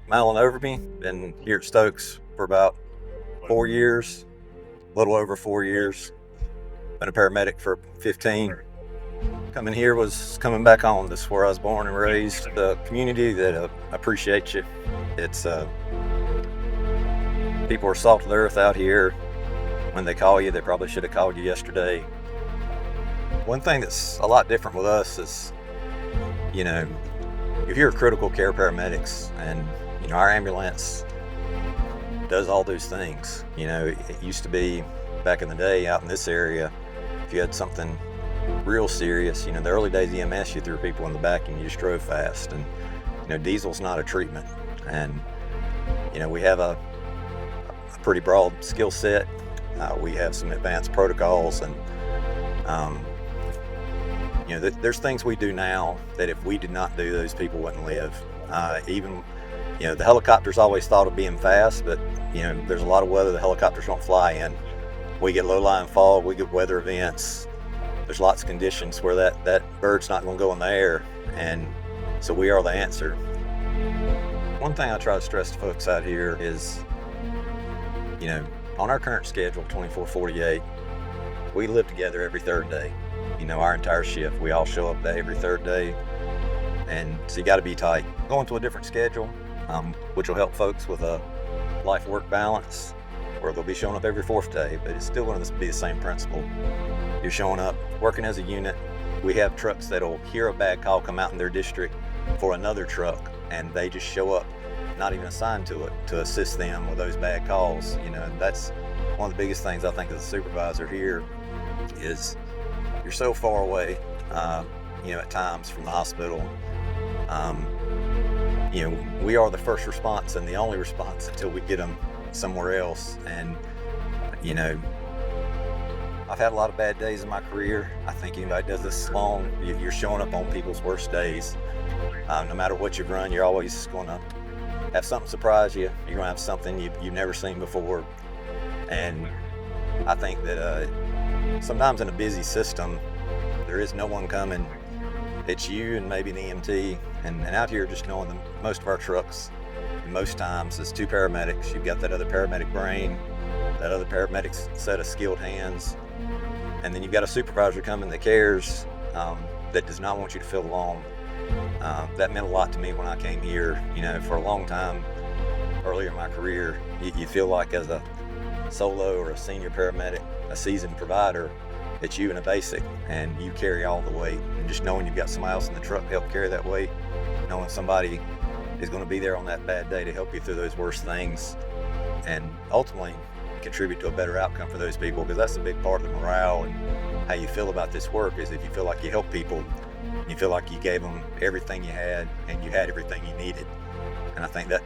Noah Overby. Been here at Stokes for about 4 years, a little over 4 years. Been a paramedic for 15. Coming here was coming back home. This is where I was born and raised. The community that appreciates you. It's people are salt of the earth out here. When they call you, they probably should have called you yesterday. One thing that's a lot different with us is, you're here critical care paramedics, and our ambulance does all those things. It used to be back in the day out in this area, if you had something real serious, the early days of EMS, you threw people in the back and you just drove fast. And diesel's not a treatment. And we have a pretty broad skill set. We have some advanced protocols, and there's things we do now that if we did not do, those people wouldn't live. Even the helicopters always thought of being fast, but there's a lot of weather the helicopters don't fly in. We get low-lying fog, we get weather events. There's lots of conditions where that bird's not going to go in the air, and so we are the answer. One thing I try to stress to folks out here is, on our current schedule, 24/48, we live together every third day. Our entire shift, we all show up every third day, and so you got to be tight. Going to a different schedule, which will help folks with a life-work balance, where they'll be showing up every fourth day, but it's still going to be the same principle. You're showing up, working as a unit. We have trucks that'll hear a bad call come out in their district for another truck, and they just show up, not even assigned to it, to assist them with those bad calls. That's one of the biggest things I think as a supervisor here is you're so far away, at times from the hospital. We are the first response and the only response until we get them somewhere else. And, I've had a lot of bad days in my career. I think anybody does this long, you're showing up on people's worst days. No matter what you've run, you're always going to have something surprise you. You're going to have something you've never seen before. And I think that sometimes in a busy system, there is no one coming. It's you and maybe an EMT. And out here, just knowing that most of our trucks, most times, is two paramedics. You've got that other paramedic brain, that other paramedic's set of skilled hands. And then you've got a supervisor coming that cares, that does not want you to feel alone. That meant a lot to me when I came here. For a long time, earlier in my career, you feel like as a solo or a senior paramedic, a seasoned provider, it's you and a basic, and you carry all the weight. And just knowing you've got somebody else in the truck to help carry that weight, knowing somebody is going to be there on that bad day to help you through those worst things, and ultimately contribute to a better outcome for those people, because that's a big part of the morale and how you feel about this work. Is if you feel like you help people, you feel like you gave them everything you had and you had everything you needed. And I think that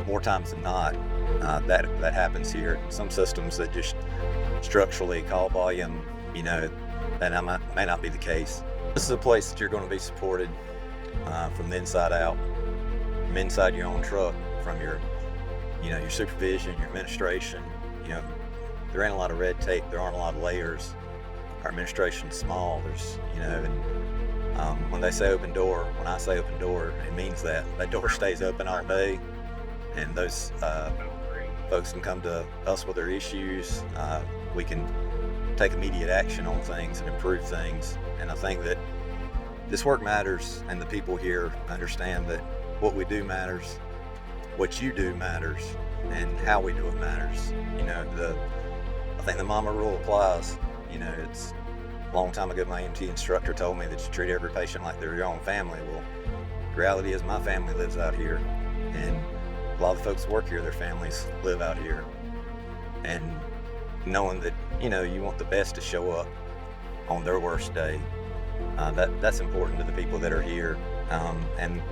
more times than not, that happens here. Some systems that just structurally, call volume, that may not be the case. This is a place that you're going to be supported from the inside out, from inside your own truck, from your supervision, your administration. There ain't a lot of red tape. There aren't a lot of layers. Our administration's small. There's, when they say open door, when I say open door, it means that door stays open all day, and those folks can come to us with their issues. We can take immediate action on things and improve things. And I think that this work matters, and the people here understand that what we do matters, what you do matters, and how we do it matters. I think the mama rule applies. It's a long time ago, my EMT instructor told me that you treat every patient like they're your own family. Well, the reality is my family lives out here, and a lot of the folks that work here, their families live out here. And knowing that, you want the best to show up on their worst day, that's important to the people that are here. And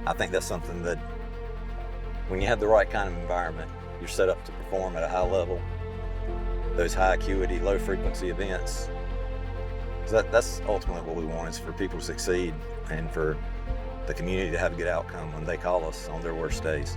I think that's something that when you have the right kind of environment, you're set up to perform at a high level. Those high acuity, low frequency events, that's ultimately what we want, is for people to succeed and for the community to have a good outcome when they call us on their worst days.